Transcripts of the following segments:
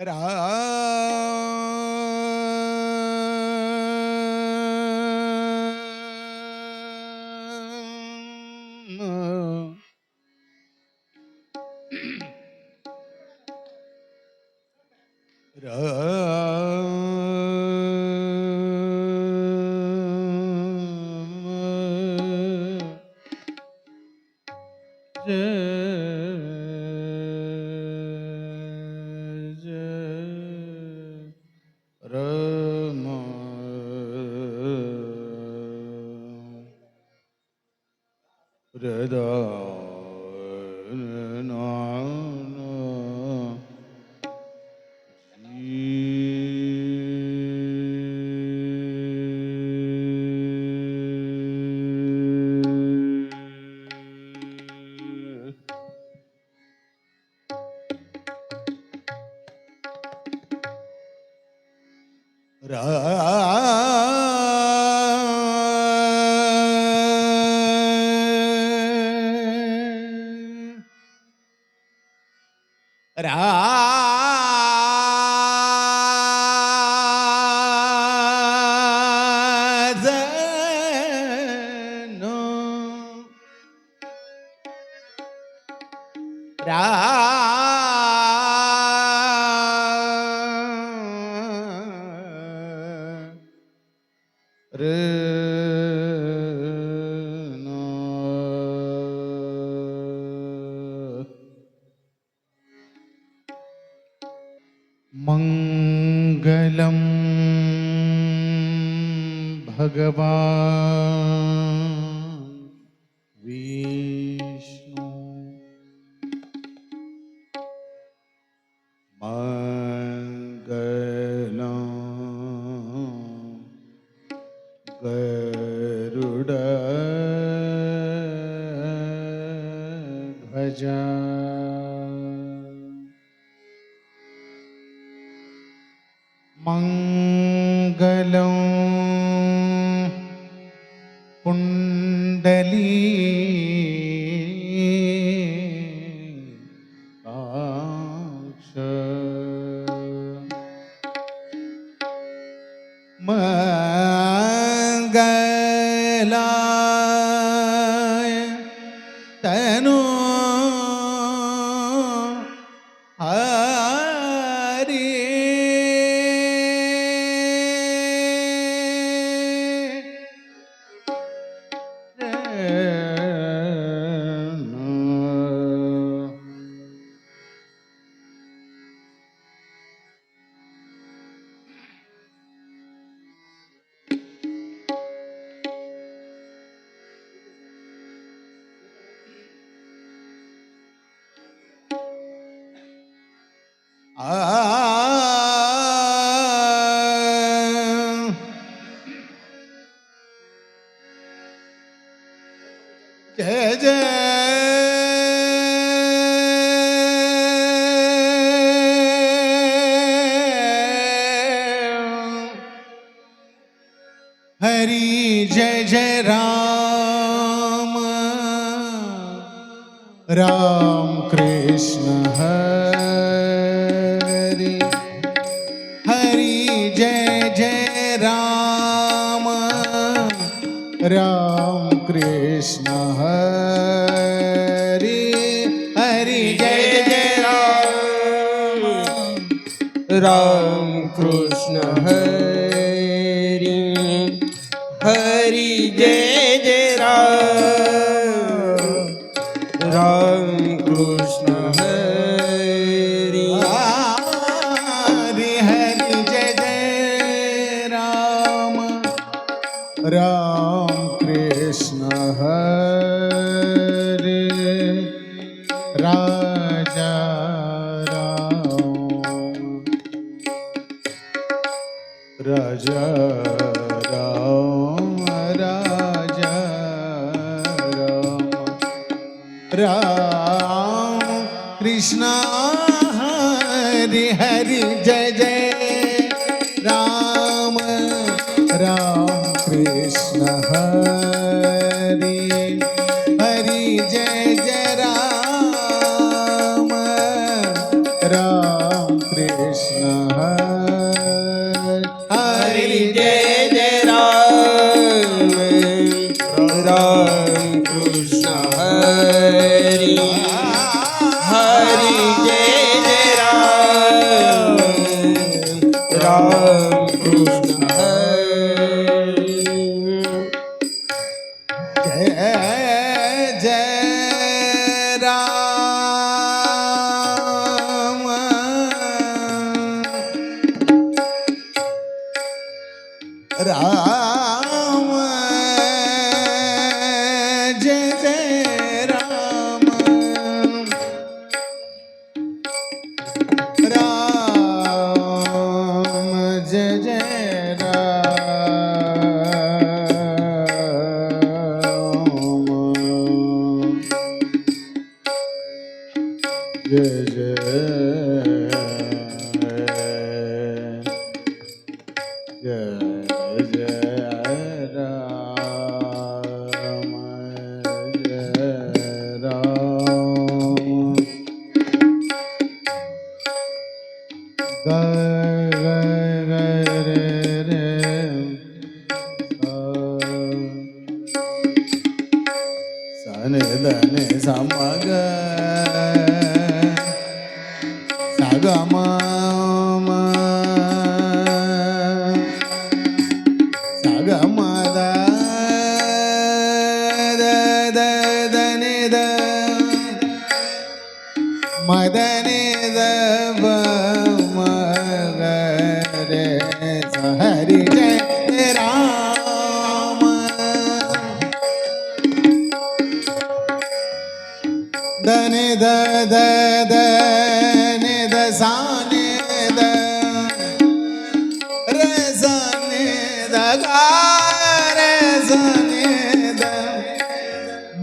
राम मंगलम भगवान विष्णु मंगलम गरुडध्वजा मंगलम कुंडली काक्ष मंगलाय तनु जय जय हरि जय जय राम राम कृष्ण हरि हरि जय जय राम राम कृष्ण हरि हरि जय जय राम राम कृष्ण हरि हरि जय जय राम राम कृष्ण हरि हरि हरि जय जय राम राम कृष्ण हरि राजा राजा राम राजा राम राम कृष्ण हरि हरि जय जय राम राम कृष्ण हरि हरि जय जय राम राम कृष्ण कृष्ण हरि जय जय राम राम कृष्ण हरि हरि जय जय राम राम कृष्ण हरि जय जय राम राम जय जय राम राम जय जय राम जय जय जय राम जय राम ग ग रे रे सन धन समग सगम सगम దని ద మదని ద మగరే హరి జయ రామ దని ద ద దని ద సాని ద రే సాని ద గా రే సాని ద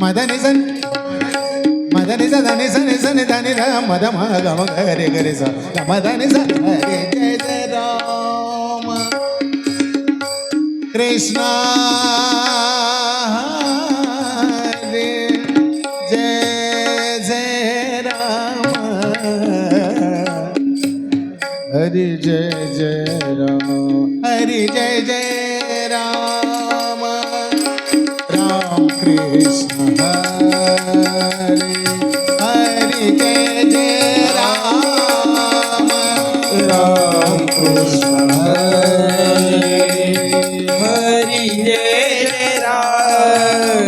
మదని సన్ మదని స దని సని సని దని ద మద మ గమ గరి గరి స గమ దని స హరి జయ జయ రామ కృష్ణ హరి జయ జయ రామ हरि जय जय राम हरि जय जय राम राम कृष्ण हरि हरि जय जय राम राम कृष्ण हरि हरि जय जय राम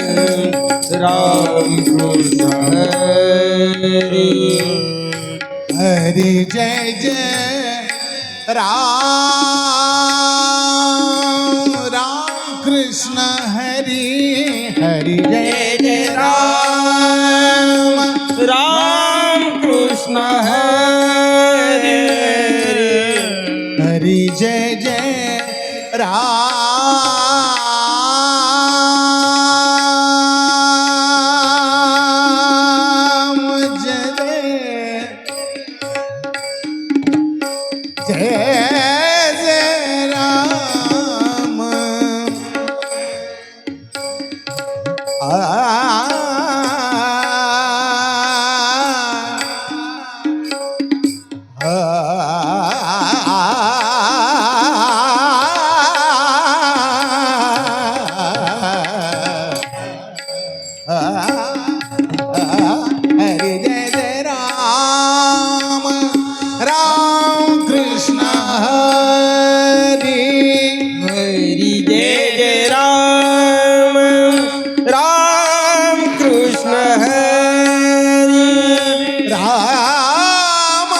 राम कृष्ण हरि हरि जय जय राम राम कृष्ण हरि हरि जय जय राम राम कृष्ण हरि हरि जय जय राम जय जय राम हरि जय जय राम राम कृष्ण हरि हरि जय जय राम राम कृष्ण हरि राम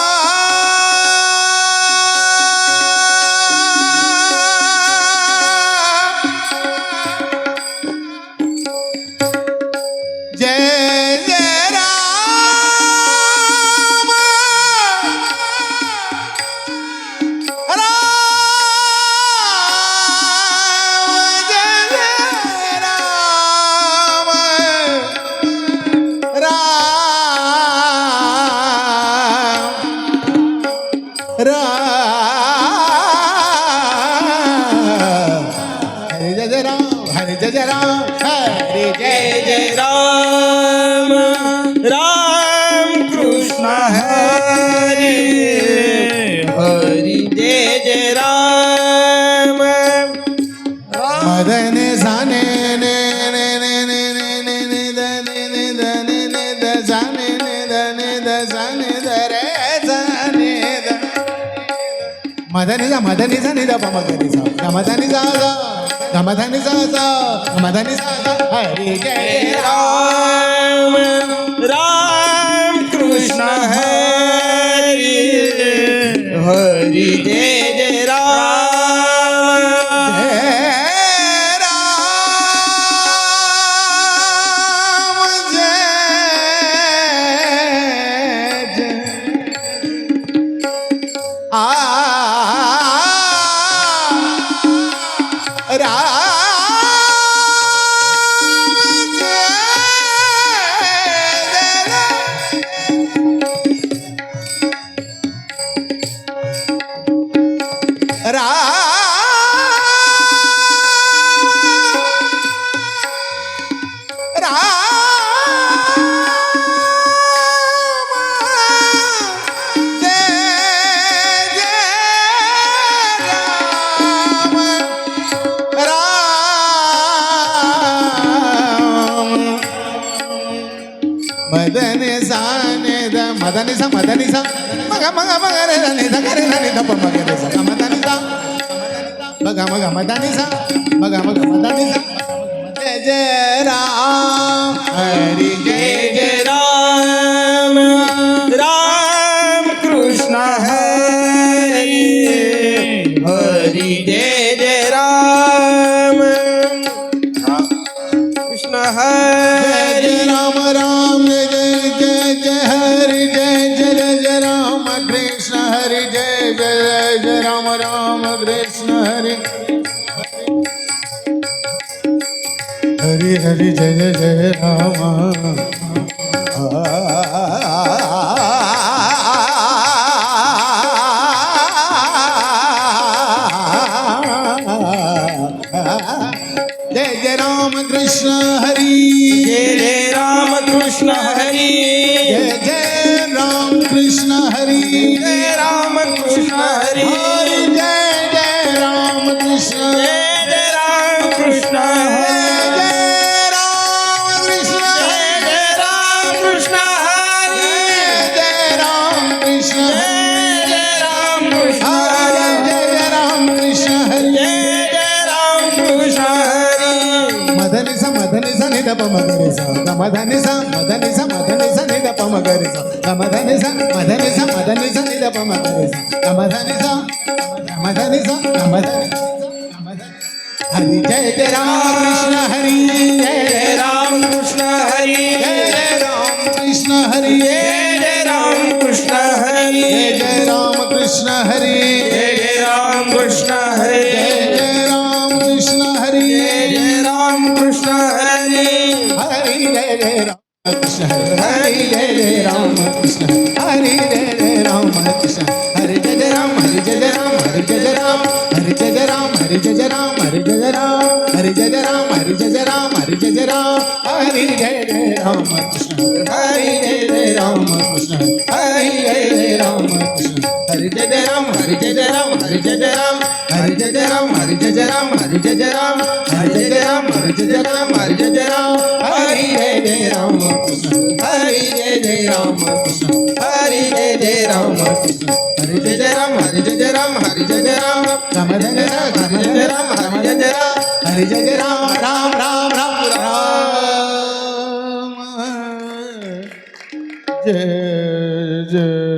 जय जय राम राम जय जय राम राम राम हरि जय जय राम हरि जय जय राम हरि जय जय जय राम राम कृष्ण हरि हरि मदनि सा नि द प म ग रे सा गमधनि सा सा गमधनि सा सा गमधनि सा सा हरि जय राम राम कृष्ण हरि हरि जय जय राम मदनि सा मदनि सा मग मग मग रे नि ध रे नि ध प म ग रे सा गमधनि सा मग मग मदनि सा मग मग मदनि सा जय जय राम हरि जय जय राम राम कृष्ण हरि हरि जय जय राम कृष्ण हरि जय राम राम जय जय जय हरि जय जय जय राम कृष्ण हरि जय जय जय राम राम कृष्ण हरि हरि हरि जय जय जय राम जय जय राम कृष्ण हरि जय जय राम कृष्ण हरि जय जय राम कृष्ण हरि जय राम कृष्ण हरि जय जय राम कृष्ण जय जय राम कृष्ण हरि जय राम कृष्ण जय राम कृष्ण हरि जय राम कृष्ण जय राम कृष्ण जय राम कृष्ण हरि जय राम कृष्ण हरि मदनि सा नि द प म ग रे सा गमधनि सा नि द प म ग रे सा गमधनि सा नि द प म ग रे सा गमधनि सा हरि जय जय राम कृष्ण हरि जय जय राम कृष्ण हरि जय राम कृष्ण हरि जय जय राम कृष्ण हरि जय जय राम कृष्ण हरि जय जय राम कृष्ण हरि जय जय राम कृष्ण हरि जय जय राम कृष्ण हरि हरि जय जय राम कृष्ण हरि जय जय राम कृष्ण हरि जय जय राम कृष्ण हरि जय जय राम हरि जय जय राम हरि जय जय राम हरि जय जय राम हरि जय जय राम हरि जय जय राम हरि जय जय राम हरि जय जय राम हरि जय जय राम हरि जय जय राम कृष्ण हरि जय जय राम कृष्ण हरि जय जय राम कृष्ण हरि जय जय राम हरि जय जय राम हरि जय जय राम हरि जय जय राम हरि जय जय राम हरि जय जय राम हरि जय जय राम हरि जय जय राम हरि जय जय राम हरि जय जय राम कृष्ण हरि जय जय राम कृष्ण हरि जय जय राम कृष्ण हरि जय जय राम हरि जय जय राम हरि जय जय राम राम जय जय राम राम जय जय राम राम जय जय राम हरि जय जय राम राम राम राम राम जय जय